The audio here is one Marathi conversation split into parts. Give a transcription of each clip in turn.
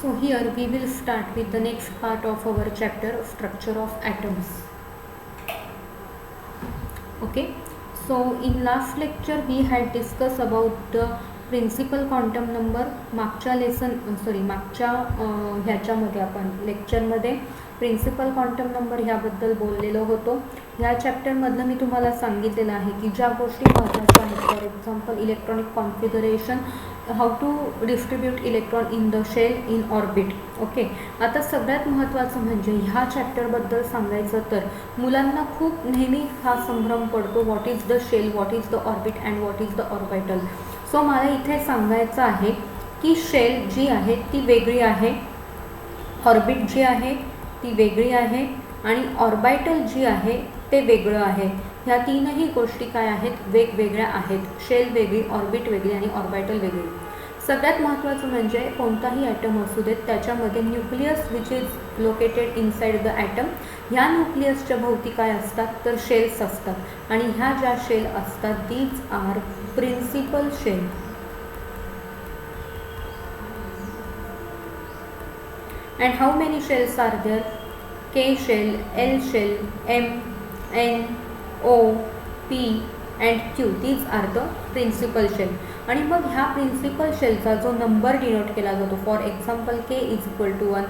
So here we will start with the next part of our chapter, structure of atoms. Okay, so in last lecture we had discussed about the principal quantum number. मागच्या ह्याच्यामध्ये आपण लेक्चरमध्ये प्रिन्सिपल क्वांटम नंबर ह्याबद्दल बोललेलो होतो. ह्या चॅप्टरमधलं मी तुम्हाला सांगितलेलं आहे की ज्या गोष्टी महत्त्वाच्या आहेत, for example electronic configuration, how to distribute electron in the shell in orbit. Okay, आता सगळ्यात महत्त्वाचं म्हणजे ह्या चॅप्टरबद्दल सांगायचं तर मुलांना खूप नेहमी हा संभ्रम पडतो, what is the shell, what is the orbit and what is the orbital. So मला इथे सांगायचं आहे की शेल जी आहे ती वेगळी आहे, ऑर्बिट जी आहे ती वेगळी आहे आणि ऑर्बिटल जी आहे ते वेगळं आहे. ह्या तीनही गोष्टी काय आहेत, वेगवेगळ्या आहेत. शेल वेगळी, ऑर्बिट वेगळी आणि ऑर्बिटल वेगळी. सगळ्यात महत्त्वाचं म्हणजे कोणताही ॲटम असू देत त्याच्यामध्ये nucleus which is located inside the atom, ह्या न्यूक्लियसच्या भोवती काय असतात तर शेल्स असतात आणि ह्या ज्या शेल असतात these are principal shell. And how many shells are there? K shell, L shell, M, N, O, P and Q. These are the principal shell. आणि मग ह्या प्रिन्सिपल शेलचा जो नंबर डिनोट केला जातो, for example K is equal to 1,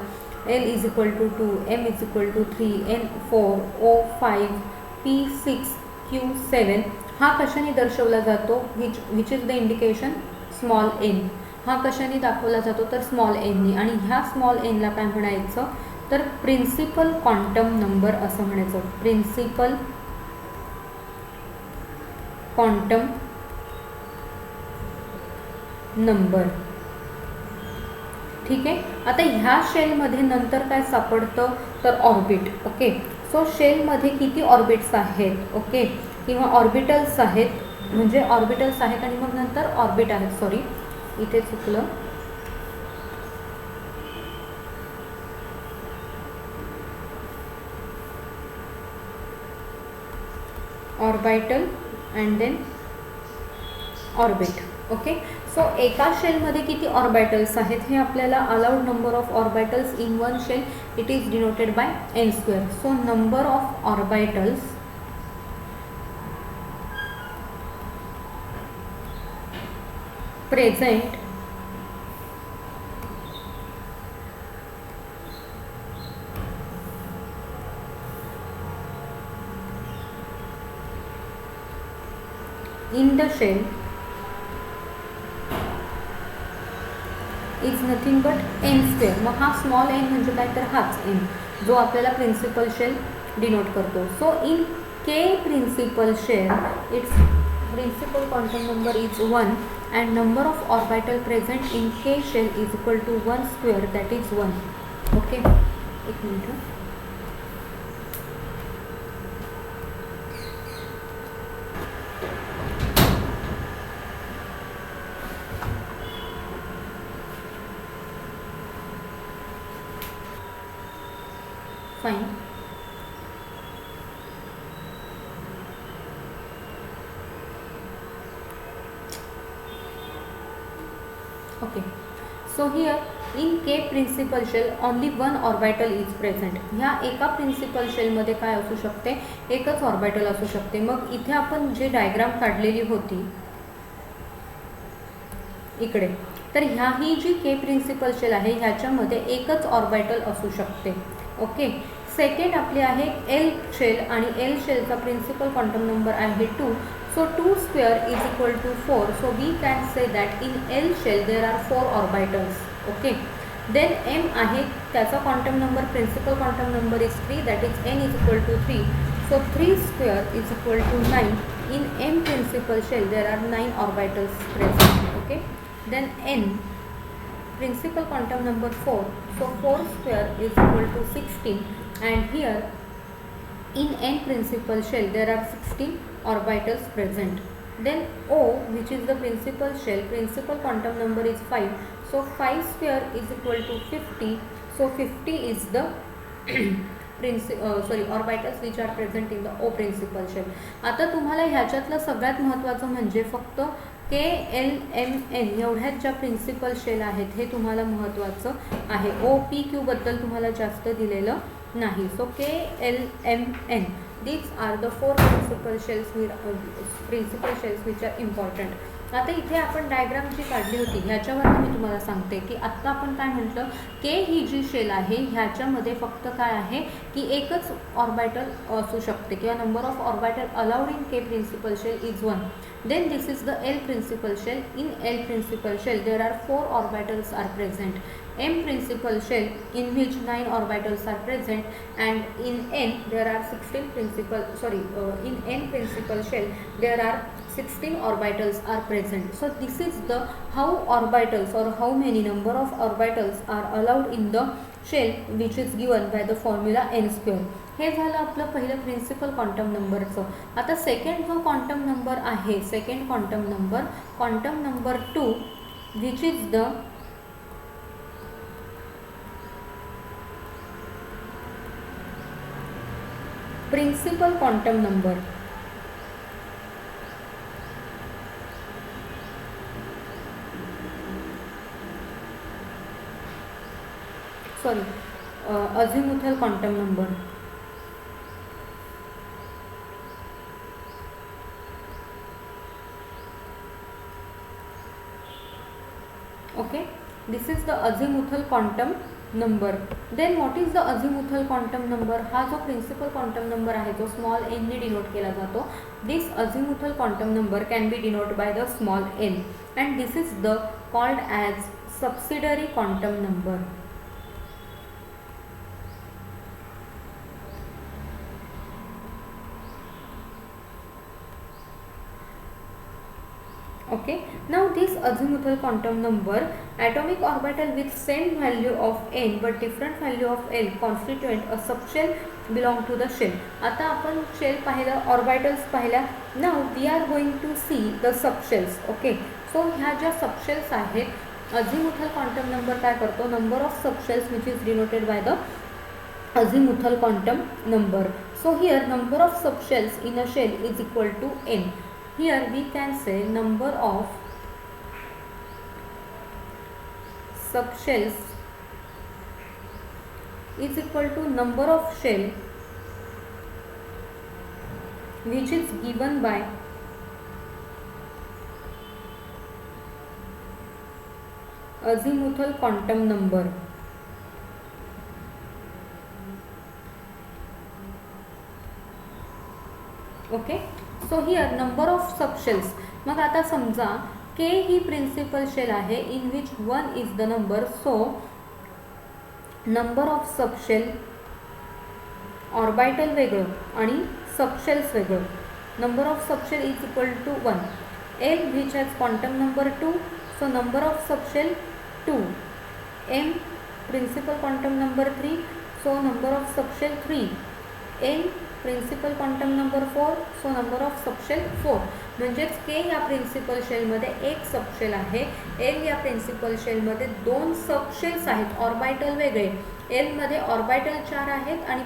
L is equal to 2, M is equal to 3, N 4, O 5, P 6, Q 7. हा कशाने दर्शवला जातो, which is the indication small n. हा कशाने दाखवला जातो तर स्मॉल एननी. आणि ह्या स्मॉल एनला काय म्हणायचं तर प्रिन्सिपल क्वांटम नंबर असं म्हणायचं, प्रिन्सिपल क्वांटम नंबर. ठीक आहे. आता ह्या शेलमध्ये नंतर काय सापडतं तर ऑर्बिट. ओके, सो शेलमध्ये किती ऑर्बिट्स आहेत, ओके, किंवा ऑर्बिटल्स आहेत, म्हणजे ऑर्बिटल्स आहेत आणि मग नंतर ऑर्बिट आहेत. सॉरी, इथे चुकलं. Orbital and then orbit. Okay, so एका शेलमध्ये किती ऑर्बिटल्स आहेत हे आपल्याला allowed number of orbitals in one shell it is denoted by n square. So number of orbitals present in the shell is nothing but n square. मग हा स्मॉल n म्हणजे काय तर हाच n जो आपल्याला प्रिन्सिपल शेल डिनोट करतो. So in K principal shell it's principal quantum number is 1 and number of orbital present in K shell is equal to 1 square, that is 1. Okay, एक minute. Fine. Okay, so here in K principal shell only one orbital is present. ह्या एका प्रिन्सिपल शेलमध्ये काय असू शकते, एकच ऑर्बिटल असू शकते. मग इथे आपण जे डायग्राम काढलेली होती इकडे, तर ह्याही जी K प्रिन्सिपल शेल आहे ह्याच्यामध्ये एकच ऑर्बिटल असू शकते. ओके, सेकंड आपली आहे L शेल आणि L शेलचा प्रिन्सिपल क्वांटम नंबर आहे 2. So 2 square is equal to 4. So we can say that in L shell there are 4 orbitals. Okay. Then M आहे त्याचा quantum number, principal quantum number is 3, that is n is equal to 3. So 3 square is equal to 9. In M principal shell there are 9 orbitals present. Okay. Then N principal quantum number 4. So 4 square is equal to 16 and here in N principal shell there are 16 orbitals present. Then O, which is the principal shell, principal quantum number is 5. So 5 square is equal to 50. So 50 is the orbitals which are present in the O principal shell. आता तुम्हाला ह्याच्यातलं सगळ्यात महत्त्वाचं म्हणजे फक्त KLMN एवढ्याच ज्या प्रिन्सिपल शेल आहेत हे तुम्हाला महत्त्वाचं आहे. OPQ बद्दल तुम्हाला जास्त दिलेलं नाही. So KLMN, these are the 4 principal shells which are important. आता इथे आपण डायग्राम जी काढली होती ह्याच्यावरती मी तुम्हाला सांगते की आत्ता आपण काय म्हटलं, के ही जी शेल आहे ह्याच्यामध्ये फक्त काय आहे की एकच ऑर्बिटल असू शकते किंवा number of orbital allowed in K principal shell is 1. Then this is the L principal shell. In L principal shell there are 4 orbitals are present. M principal shell in which 9 orbitals are present, and in N there are 16 in N principal shell there are 16 orbitals are present. So this is the how orbitals or how many number of orbitals are allowed in the shell which is given by the formula n square. हे झालं आपलं पहिलं प्रिन्सिपल क्वांटम नंबरचं. आता सेकंड जो क्वांटम नंबर आहे, second quantum number 2 which is the principal quantum number. Azimuthal quantum number. Okay, this is the azimuthal quantum number. Then what is the azimuthal quantum number? हा जो प्रिन्सिपल क्वांटम नंबर आहे जो स्मॉल n ने डिनोट केला जातो. This azimuthal quantum number can be denoted by the small n, and this is the called as subsidiary quantum number. Okay, now this azimuthal quantum number, atomic orbital with same value of n but different value of l constituent a subshell belong to the shell. आता आपण शेल पाहिलं, ऑर्बिटल्स पाहिल्या. now we are going to see the subshells. okay, so ह्या ज्या सबशेल्स आहेत, अझिमुथल क्वांटम नंबर काय करतो, number of subshells which is denoted by the azimuthal quantum number. so here number of subshells in a shell is equal to n. Here we can say number of subshells is equal to number of shell which is given by azimuthal quantum number. Okay, so here number of subshells. मग आता समजा K ही प्रिन्सिपल शेल आहे in which 1 is the number, so number of subshell, orbital वेगळं आणि सबशेल्स वेगळं. number of subshell is equal to 1. L which has quantum number 2, so number of subshell 2. M principal quantum number 3, so number of subshell 3. N principal quantum number 4, so number of subshell 4. म्हणजेच के या प्रिन्सिपल शेलमध्ये एक सबशेल आहे, एल या प्रिन्सिपल शेलमध्ये 2 सबशेल्स आहेत, ऑर्बिटल वेगळे. एलमध्ये ऑर्बिटल 4 आहेत आणि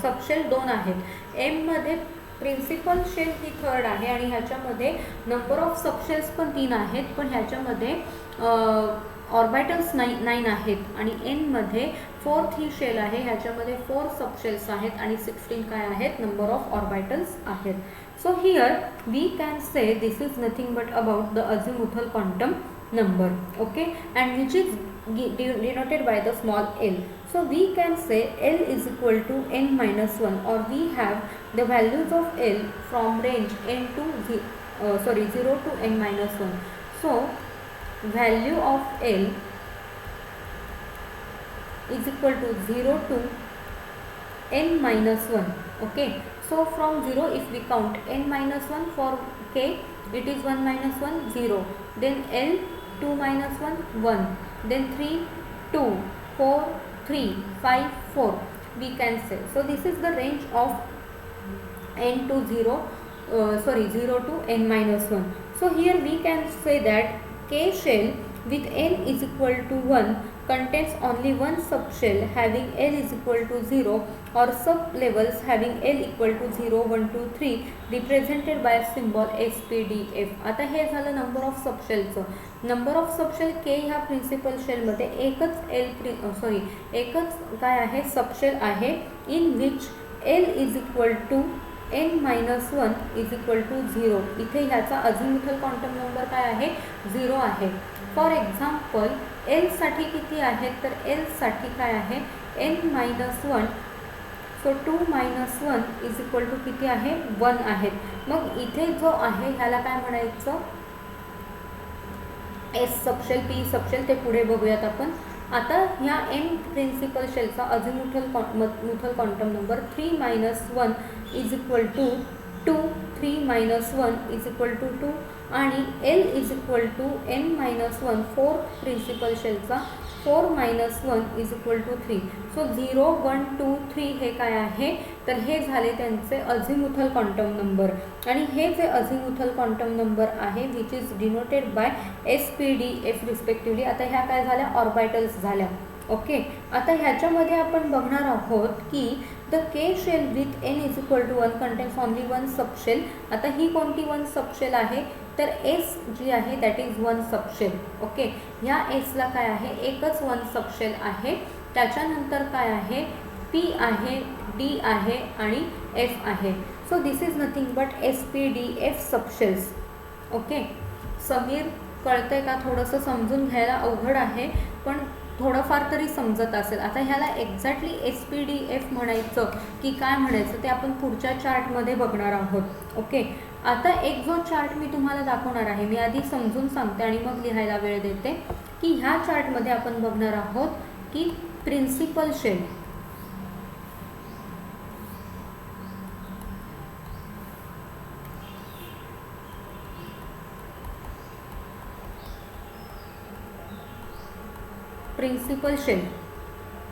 सबशेल 2 आहेत. एममध्ये प्रिन्सिपल शेल ही 3rd आहे आणि ह्याच्यामध्ये नंबर ऑफ सबशेल्स पण 3 आहेत, पण ह्याच्यामध्ये ऑर्बिटल्स 9 आहेत आणि एनमध्ये 4th ही शेल आहे, ह्याच्यामध्ये 4 सबशेल्स आहेत आणि 16 काय आहेत, नंबर ऑफ ऑर्बिटल्स आहेत. So here we can say this is nothing but about the azimuthal quantum number. okay, and which is denoted by the small l. so we can say l is equal to n minus 1, or we have the values of l from range n to 0 to n minus 1. so value of l is equal to 0 to n minus 1. okay, so from 0 if we count n minus 1 for k, it is 1 minus 1 0, then l 2 minus 1 1, then 3 2 4 3 5 4 we can say. so this is the range of n to 0 to n minus 1. so here we can say that k shell with n is equal to 1 contains only one subshell having L is equal to 0 or sublevels having L equal to 0, 1, 2, 3 represented by symbol SPDF. आता हे झालं नंबर ऑफ सबशेलचं. नंबर ऑफ सबशेल के ह्या प्रिन्सिपल शेलमध्ये एकच काय आहे सबशेल आहे in which L is equal to n-1 is equal to 0. इथे ह्याचा अझिमुथल क्वांटम नंबर काय आहे 0 आहे. फॉर एक्झाम्पल L साठी किती आहेत तर L साठी काय आहे n-1. So 2 - 1 is equal to किती आहे 1 आहेत. मग इथे जो आहे ह्याला काय म्हणायचं एस सबशेल पी सबशेल ते पुढे बघूयात आपण. आता ह्या n प्रिन्सिपल शेलचा azimuthal quantum number 3 - 1 is equal to 2, 3 - 1 is equal to 2 आणि L is equal to n-1 fourth principal शेलचा 4 - 1 इज इक्वल टू 3. सो 0, 1, 2, 3 हे काय आहे तर हे झाले त्यांचे अझिमुथल क्वांटम नंबर. आणि हे जे अझिमुथल क्वांटम नंबर आहे which is denoted bye SPDF respectively. आता ह्या काय झाल्या ऑर्बिटल्स झाल्या. ओके, आता ह्याच्यामध्ये आपण बघणार आहोत की the K shell with n is equal to 1 contains only one subshell. आता ही कोणती वन सबशेल आहे तर एस जी आहे that is one subshell. Okay, ह्या एसला काय आहे एकच वन सबशेल आहे. त्याच्यानंतर काय आहे पी आहे, डी आहे आणि एफ आहे. So this is nothing but SPDF subshells. Okay, Sameer कळतंय का? थोडंसं समजून घ्यायला अवघड आहे पण थोडंफार तरी समजत असेल. आता ह्याला एक्झॅक्टली SPDF म्हणायचं की काय म्हणायचं ते आपण पुढच्या चार्टमध्ये बघणार आहोत. ओके, आता एक जो चार्ट मी तुम्हाला दाखवणार आहे मी आधी समजून सांगते आणि मग लिहायला वेळ देते की ह्या चार्टमध्ये आपण बघणार आहोत की प्रिन्सिपल शेल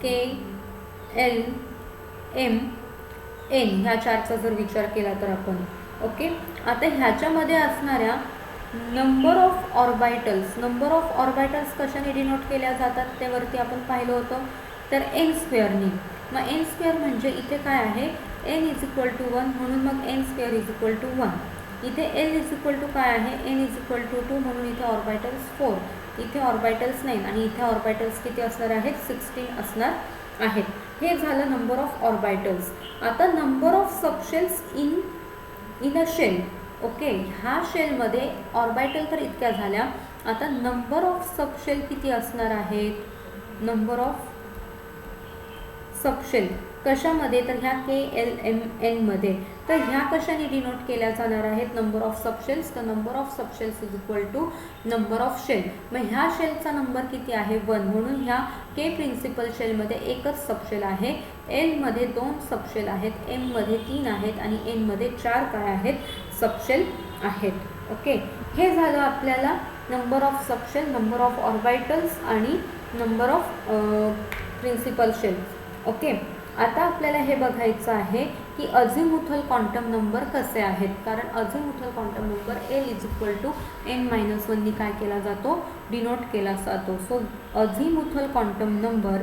के एल एम एन ह्या चार्टचा जर विचार केला तर आपण ओके. आता ह्याच्यामध्ये असणाऱ्या नंबर ऑफ ऑर्बिटल्स कशाने डिनोट केल्या जातात ते वरती आपण पाहिलं होतं तर n स्क्वेअरनी. मग n स्क्वेअर म्हणजे इथे काय आहे n इज इक्वल टू 1 म्हणून मग n square is equal to 1. इथे l इज इक्वल टू काय आहे n इज इक्वल टू 2 म्हणून इथे ऑर्बिटल्स 4, इथे ऑर्बिटल्स 9 आणि इथे ऑर्बिटल्स किती असणार आहेत 16 असणार आहेत. हे झालं नंबर ऑफ ऑर्बिटल्स. आता number of subshells in a shell. Okay, ह्या शेलमध्ये ऑर्बिटल तर इतक्या झाल्या. आता नंबर ऑफ सबशेल किती असणार आहेत नंबर ऑफ सबशेल कशामध्ये तर ह्या KLMN मध्ये. तर ह्या कशाने डिनोट केल्या जाणार आहेत नंबर ऑफ सबशेल्स तर number of subshells is equal to number of shell. मग ह्या शेलचा नंबर किती आहे 1 म्हणून ह्या के प्रिन्सिपल शेलमध्ये एकच सबशेल आहे. L मध्ये 2 सबशेल आहेत, M मध्ये 3 आहेत आणि N मध्ये 4 काय आहेत सबशेल आहेत. ओके, हे झालं आपल्याला number of subshell, number of orbitals आणि number of principal shell. Okay, आता आपल्याला हे बघायचं आहे की अझिमुथल क्वांटम नंबर कसे आहेत. कारण azimuthal quantum number L is equal to n-1 नी काय केला जातो डिनोट केला जातो. So azimuthal quantum number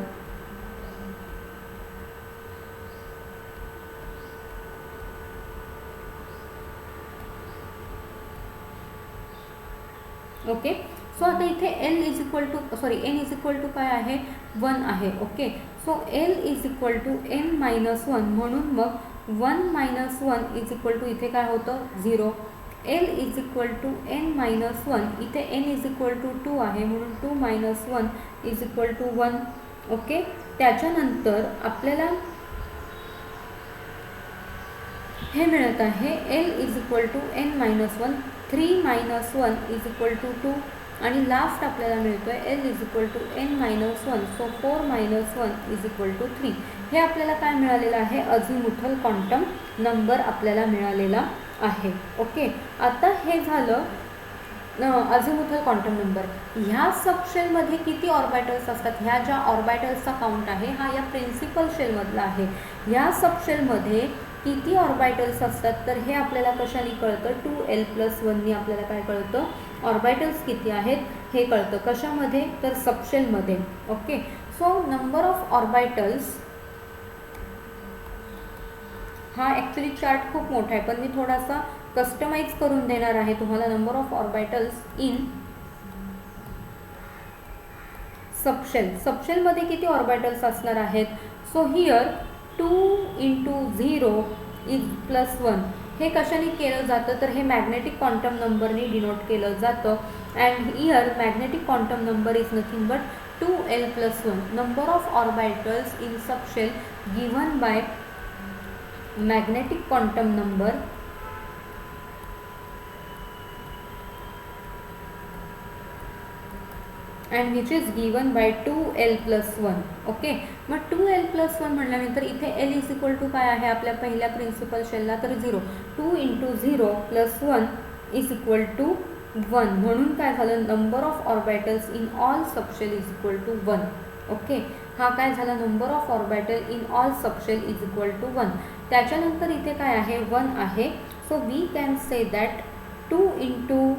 okay. So आता इथे n इज इक्वल टू काय आहे 1 आहे. Okay, so L is equal to n-1 म्हणून मग 1-1 इज इक्वल टू इथे काय होतं 0. L is equal to n-1 इथे n इज इक्वल टू 2 आहे म्हणून 2-1 इज इक्वल टू 1. ओके, त्याच्यानंतर आपल्याला हे मिळत आहे L is equal to n-1, 3-1 is equal to 2 आणि लास्ट आपल्याला मिळतो आहे L is equal to n-1. So 4-1 is equal to 3. हे आपल्याला काय मिळालेलं आहे अझिमुथल क्वांटम नंबर आपल्याला मिळालेला आहे. ओके, आता हे झालं अझिमुथल क्वांटम नंबर. ह्या सबशेलमध्ये किती ऑर्बिटल्स असतात ह्या ज्या ऑर्बिटल्सचा काउंट आहे हा या प्रिन्सिपल शेलमधला आहे. ह्या सबशेलमध्ये किती ऑर्बिटल्स असतात तर हे आपल्याला कशाने कळतं, 2l+1नी आपल्याला काय कळतं, ऑर्बिटल्स किती आहेत हे कळतं. कशामध्ये तर सबशेलमध्ये. Okay, so number of orbitals, हा ॲक्च्युली चार्ट खूप मोठा आहे पण मी थोडासा कस्टमाइज करून देणार आहे तुम्हाला. Number of orbitals in subshell. सबशेलमध्ये किती ऑर्बिटल्स असणार आहेत. सो हियर 2 × 0 + 1 हे कशाने केलं जातं तर हे मॅग्नेटिक क्वांटम नंबरने डिनोट केलं जातं. And here magnetic quantum number is nothing but 2l+1. Number of orbitals in subshell given bye magnetic quantum number and which is given by 2l+1. Okay, मग 2l+1 म्हटल्यानंतर इथे l इज इक्वल टू काय आहे आपल्या पहिल्या प्रिन्सिपल शेलला तर 0. 2 × 0 + 1 इज इक्वल टू 1. म्हणून काय झालं, number of orbitals in all subshell is equal to 1. Okay, हा काय झाला, number of orbital in all subshell is equal to 1. त्याच्यानंतर इथे काय आहे, 1 आहे. So we can say that 2 ×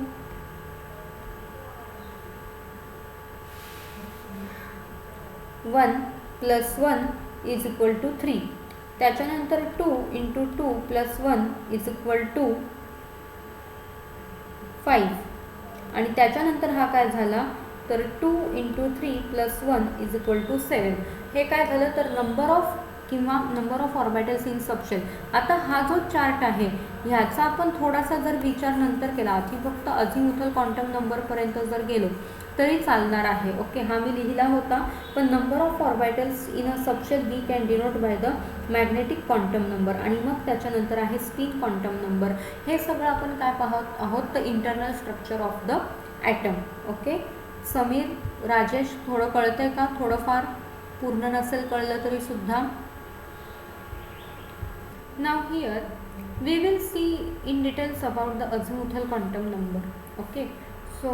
1 + 1 is equal to 3. त्याच्यानंतर 2 × 2 + 1 इज इक्वल टू 5. आणि त्याच्यानंतर हा काय झाला तर 2 × 3 + 1 इज इक्वल टू 7. हे काय झालं तर नंबर ऑफ किंवा number of orbitals in subshell. आता हा जो चार्ट आहे ह्याचा आपण थोडासा जर विचार नंतर केला, आधी फक्त अझिमुथल क्वांटम नंबरपर्यंत जर गेलो तरी चालणार आहे. ओके, हा मी लिहिला होता. पण number of orbitals in a subshell we can denote by the magnetic quantum number. आणि मग त्याच्यानंतर आहे स्पिन क्वांटम नंबर. हे सगळं आपण काय पाहत आहोत तर internal structure of the atom. Okay, Sameer, Rajesh, थोडं कळतंय का, थोडंफार, पूर्ण नसेल कळलं तरी सुद्धा. Now here we will see in details about the azimuthal quantum number. Okay, so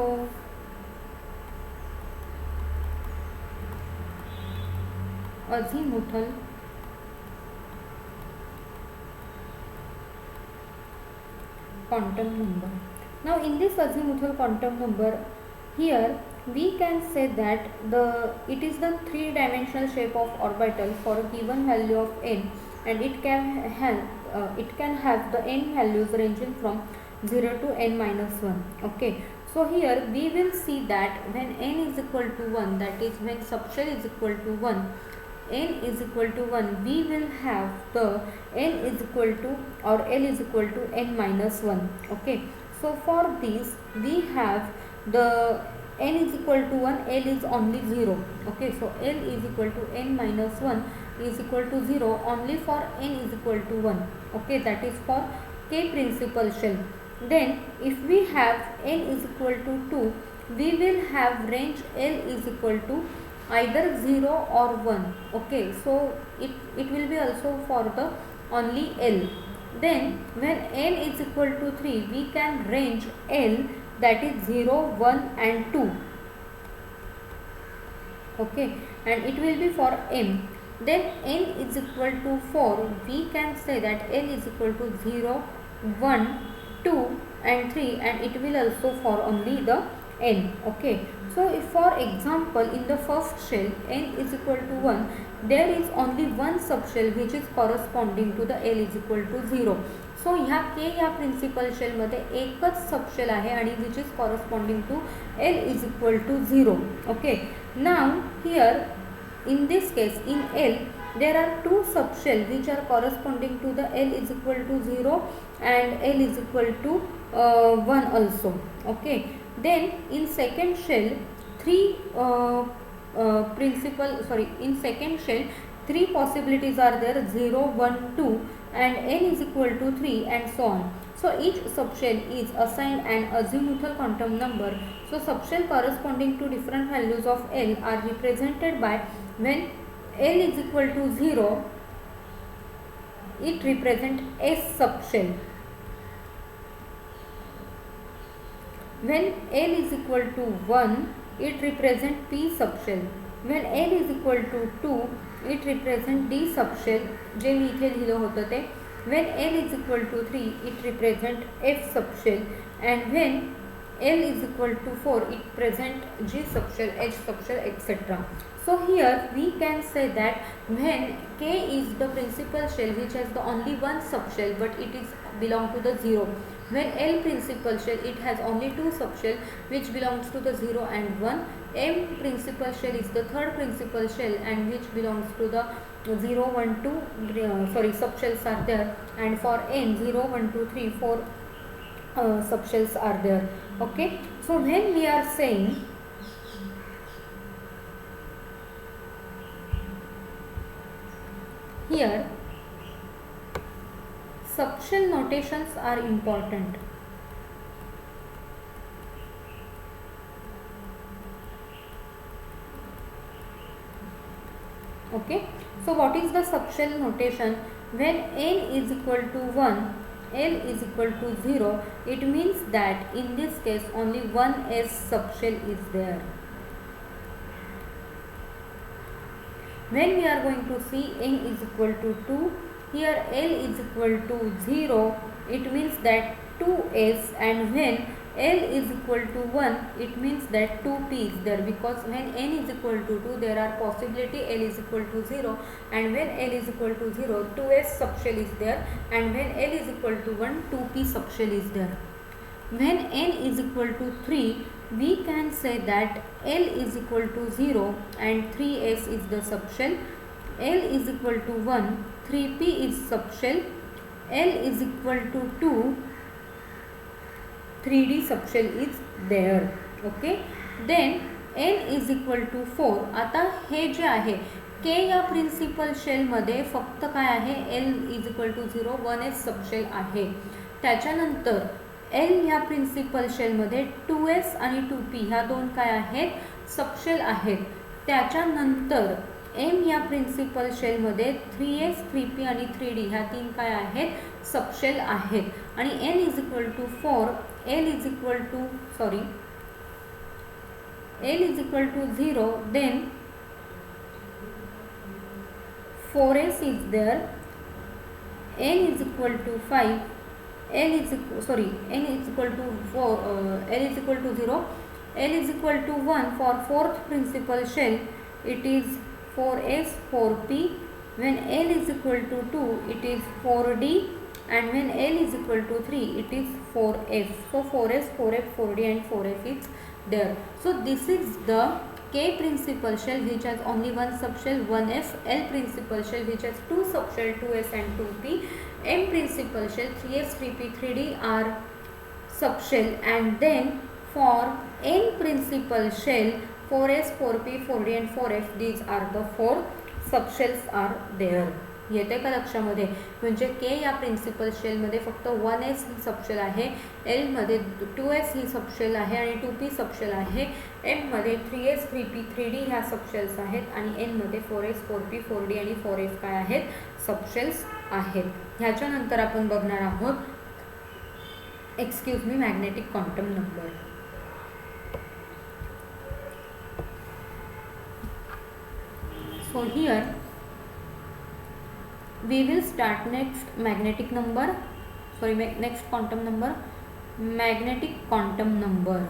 azimuthal quantum number. Now in this azimuthal quantum number, here we can say that it is the three-dimensional shape of orbital for a given value of n, and it can have the n values ranging from 0 to n-1. Okay, so here we will see that when n is equal to 1, that is when subshell is equal to 1, n is equal to 1, we will have the n is equal to or l is equal to n-1. Okay, so for this we have the n is equal to 1, l is only 0. Okay, so l is equal to n-1 is equal to 0 only for n is equal to 1. Okay, that is for k principal shell. Then if we have n is equal to 2, we will have range l is equal to either 0 or 1. Okay, so it will be also for the only l. Then when n is equal to 3, we can range l, that is 0, 1 and 2. Okay, and it will be for m. Then n is equal to 4, we can say that l is equal to 0, 1, 2 and 3, and it will also for only the n. Okay, so if for example in the first shell n is equal to 1, there is only one subshell which is corresponding to the l is equal to 0. So ह्या के या प्रिन्सिपल शेलमध्ये एकच सबशेल आहे आणि which is corresponding to L is equal to 0. Okay, now here in this case in L there are two subshell which are corresponding to the L is equal to 0 and L is equal to 1 also. Okay, then in second shell in second shell three possibilities are there, 0, 1, 2 and n is equal to 3 and so on. So each subshell is assigned an azimuthal quantum number. So subshell corresponding to different values of L are represented by, when L is equal to 0, it represents S subshell. When L is equal to 1, it represents P subshell. When L is equal to 2, it represents D subshell, जे मी इथे लिहिलं होतं ते. When L is equal to 3, it represent F subshell, and when L is equal to 4, it present G subshell, H subshell, etc. So here we can say that when K is the principal shell which has the only one subshell but it is belong to the 0. When L principal shell, it has only two subshell which belongs to the 0 and 1. M principal shell is the third principal shell and which belongs to the 0, 1, 2, subshells are there, and for N 0, 1, 2, 3, 4 subshells are there. Okay, so when we are saying here subshell notations are important. Okay, so what is the subshell notation? When N is equal to 1, L is equal to 0, it means that in this case only one S subshell is there. When we are going to see N is equal to 2, here L is equal to 0, it means that 2S, and when L is equal to 1, it means that 2P is there, because when N is equal to 2, there are possibility L is equal to 0, and when L is equal to 0, 2S subshell is there, and when L is equal to 1, 2P subshell is there. When N is equal to 3, we can say that L is equal to 0 and 3S is the subshell, L is equal to 1, 3P is subshell, L is equal to 2, 3D subshell is there. Okay, then N is equal to 4. आता हे जे आहे K या प्रिन्सिपल शेलमध्ये फक्त काय आहे, L is equal to 0, 1S subshell आहे. त्याच्यानंतर L ह्या प्रिन्सिपल शेलमध्ये 2S आणि 2P ह्या दोन काय आहेत, सबशेल आहेत. त्याच्यानंतर M या प्रिन्सिपल शेलमध्ये 3S 3P आणि 3D ह्या तीन काय आहेत, सबशेल आहेत. आणि N is equal to 4, L is equal to 0, then 4S is there, N is equal to 5, N is equal to 0, L is equal to 1. For fourth principal shell, it is 4S 4P. When L is equal to 2, it is 4D, and when L is equal to 3, it is 4F. So 4S, 4F, 4D and 4F is there. So this is the K principal shell which has only one subshell, 1F. L principal shell which has two subshell, 2S and 2P. M principal shell, 3S, 3P, 3D are subshell, and then for N principal shell, 4S, 4P, 4D and 4F, these are the four subshells are there. येते का लक्षामध्ये, म्हणजे के या प्रिन्सिपल शेलमध्ये फक्त 1S ही सबशेल आहे, Lमध्ये 2S ही सबशेल आहे आणि 2P सबशेल आहे, Mमध्ये 3S 3P 3D ह्या सबशेल्स आहेत आणि Nमध्ये 4S 4P 4D आणि 4F काय आहेत, सबशेल्स आहेत. ह्याच्यानंतर आपण बघणार आहोत magnetic quantum number. So here we will start next quantum number, magnetic quantum number.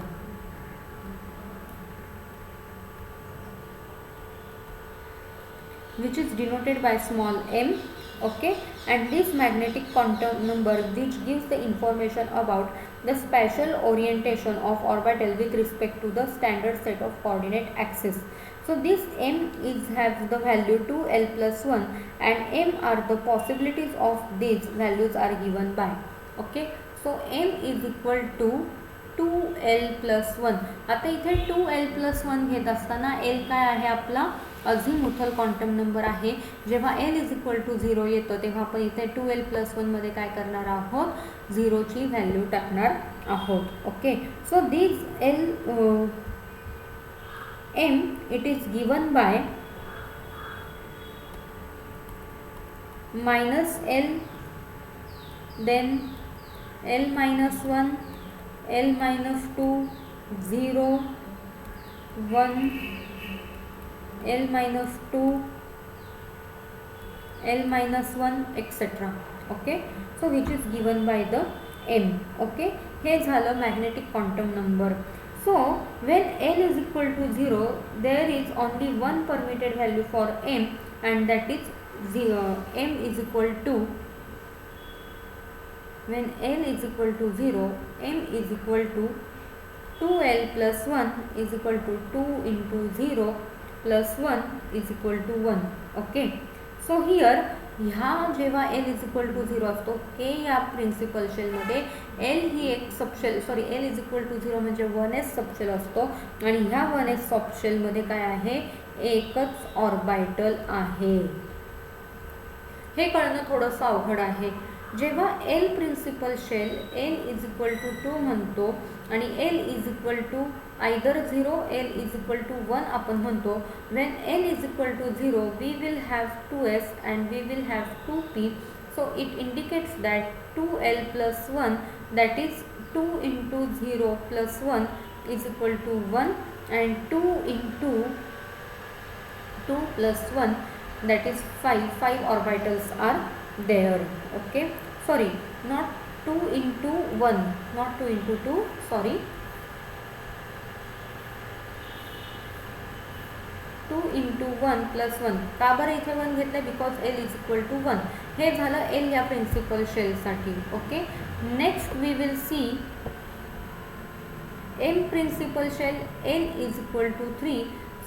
Which is denoted by small m. Okay, and this magnetic quantum number which gives the information about the spatial orientation of orbital with respect to the standard set of coordinate axis. So this m has the value 2l plus 1 and m are the possibilities of these values are given by. Okay, so m is equal to 2l plus 1. आता इथे 2l plus 1 घेत असताना l काय आहे आपला अझिमुथल क्वांटम नंबर आहे. जेव्हा l इज इक्वल टू 0 येतो तेव्हा आपण इथे 2l plus 1 मध्ये काय करणार आहोत, 0 ची व्हॅल्यू टाकणार आहोत. Okay, so this m it is given by minus l, then l minus 1, l minus 2, 0, 1, l minus 2, L minus 1 etc. Okay, so which is given by the M. Okay, हे झालं magnetic quantum number. So when L is equal to 0, there is only one permitted value for M, and that is 0. M is equal to, when L is equal to 0, M is equal to 2L plus 1 is equal to 2 into 0 plus 1 is equal to 1. Okay, so here ह्या जेव्हा L इज इक्वल टू 0 असतो के या प्रिन्सिपल शेलमध्ये L ही एक subshell, sorry L is equal to 0 म्हणजे 1s सबशेल असतो, आणि ह्या 1s सबशेलमध्ये काय आहे, एकच ऑर्बिटल आहे. हे कळणं थोडंसं अवघड आहे. जेव्हा L principal shell L is equal to 2 म्हणतो आणि L is equal to either 0, L is equal to 1 आपण म्हणतो. when L is equal to 0 we will have 2s and we will have 2p, so it indicates that 2L plus 1, that is 2 into 0 plus 1 is equal to 1, and 2 into 2 plus 1, that is 5 orbitals are there. Okay, sorry, not 2 into 1, not 2 into 2, sorry, 2 into 1 plus 1. का बरं इथे 1 घेतलं, because L is equal to 1. हे झालं L या प्रिन्सिपल शेलसाठी. Okay, next we will see M principal shell L is equal to 3.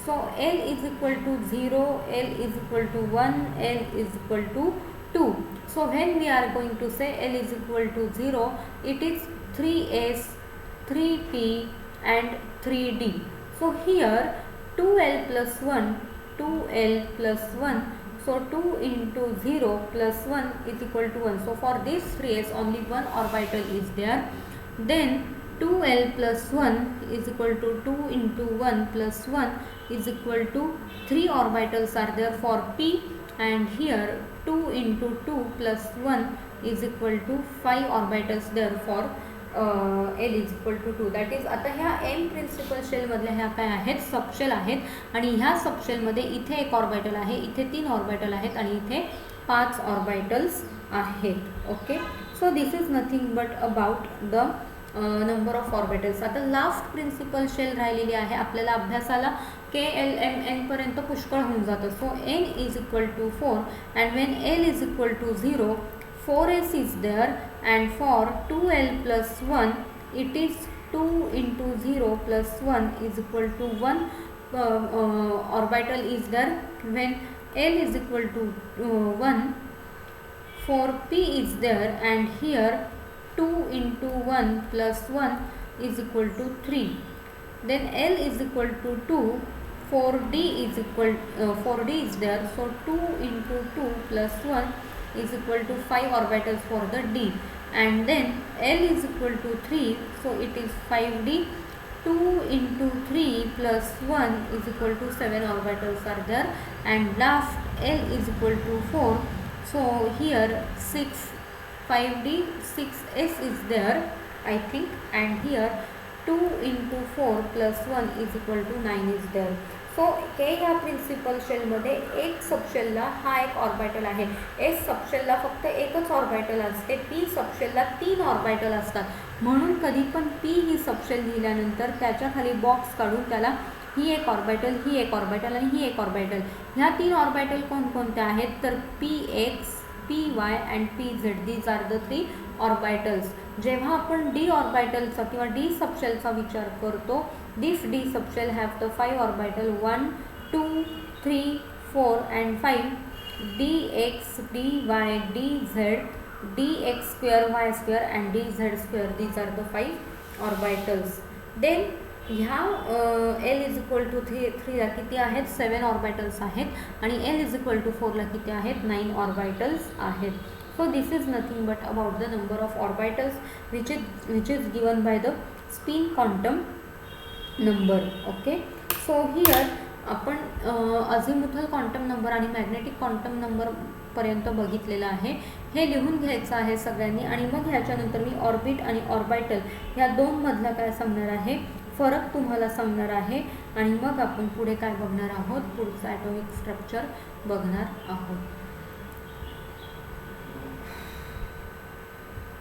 सो L is equal to 0, L is equal to 1, L is equal to 2. So when we are going to say L is equal to 0, it is 3s, 3p and 3d. So here 2L plus 1, 2L plus 1, so 2 into 0 plus 1 is equal to 1. So for this 3s only one orbital is there. Then 2L plus 1 is equal to 2 into 1 plus 1 is equal to 3 orbitals are there for p, and here 2 into 2 plus 1 is equal to 5 orbitals there for L is equal to 2. That is, आता ह्या M प्रिन्सिपल शेलमधल्या ह्या काय आहेत, सबशेल आहेत, आणि ह्या सबशेलमध्ये इथे एक ऑर्बिटल आहे, इथे 3 ऑर्बिटल आहेत, आणि इथे 5 ऑर्बिटल्स आहेत. Okay, so this is nothing but about the number of orbitals. आता लास्ट प्रिन्सिपल शेल राहिलेली आहे आपल्याला अभ्यासाला. KLMN पर्यंत पुष्कळ होऊन जातं. So N is equal to 4, and when L is equal to 0, 4s is there, and for 2L plus 1 it is 2 into 0 plus 1 is equal to 1 orbital is there. When L is equal to 1, 4p is there, and here 2 into 1 plus 1 is equal to 3. Then L is equal to 2, 4d is equal 4d is there, so 2 into 2 plus 1 is equal to 5 orbitals for the d, and then L is equal to 3, so it is 5d. 2 into 3 plus 1 is equal to 7 orbitals are there, and last L is equal to 4, so here 6, 5d, 6s is there I think, and here 2 into 4 plus 1 is equal to 9 is there. So के ह्या प्रिन्सिपल शेलमध्ये एक सबशेलला हा एक ऑर्बिटल आहे, एस सबशेलला फक्त एकच ऑर्बिटल असते, पी सबशेलला 3 ऑर्बिटल असतात. म्हणून कधी पण पी ही सबशेल लिहिल्यानंतर त्याच्या खाली बॉक्स काढून त्याला ही एक ऑर्बिटल, ही एक ऑर्बिटल आणि ही एक ऑर्बिटल, ह्या 3 ऑर्बिटल कोणकोणत्या आहेत तर px, py and pz, these are the 3 orbitals. जेव्हा आपण डी ऑर्बिटलचा किंवा डी सबशेलचा विचार करतो, this D subshell have the 5 orbital 1, 2, 3, 4 and 5, dx, dy, dz, dx square, y square and dz square, these are the 5 orbitals. Then ह्या L इज इक्वल टू 3ला किती आहेत, 7 ऑर्बिटल्स आहेत, आणि L इज इक्वल टू 4ला किती आहेत, 9 ऑर्बिटल्स आहेत. So this is nothing but about the number of orbitals which is given by the spin quantum number. Okay, so here आपण अझिमुथल क्वांटम नंबर आणि मॅग्नेटिक क्वांटम नंबर पर्यंत बघितलेलं आहे. हे लिहून घ्यायचं आहे सगळ्यांनी, आणि मग ह्याच्यानंतर मी ऑर्बिट आणि ऑर्बिटल ह्या दोन मधला काय सांगणार आहे, फरक तुम्हाला सांगणार आहे, आणि मग आपण पुढे काय बघणार आहोत, पुढचं ॲटॉमिक स्ट्रक्चर बघणार आहोत.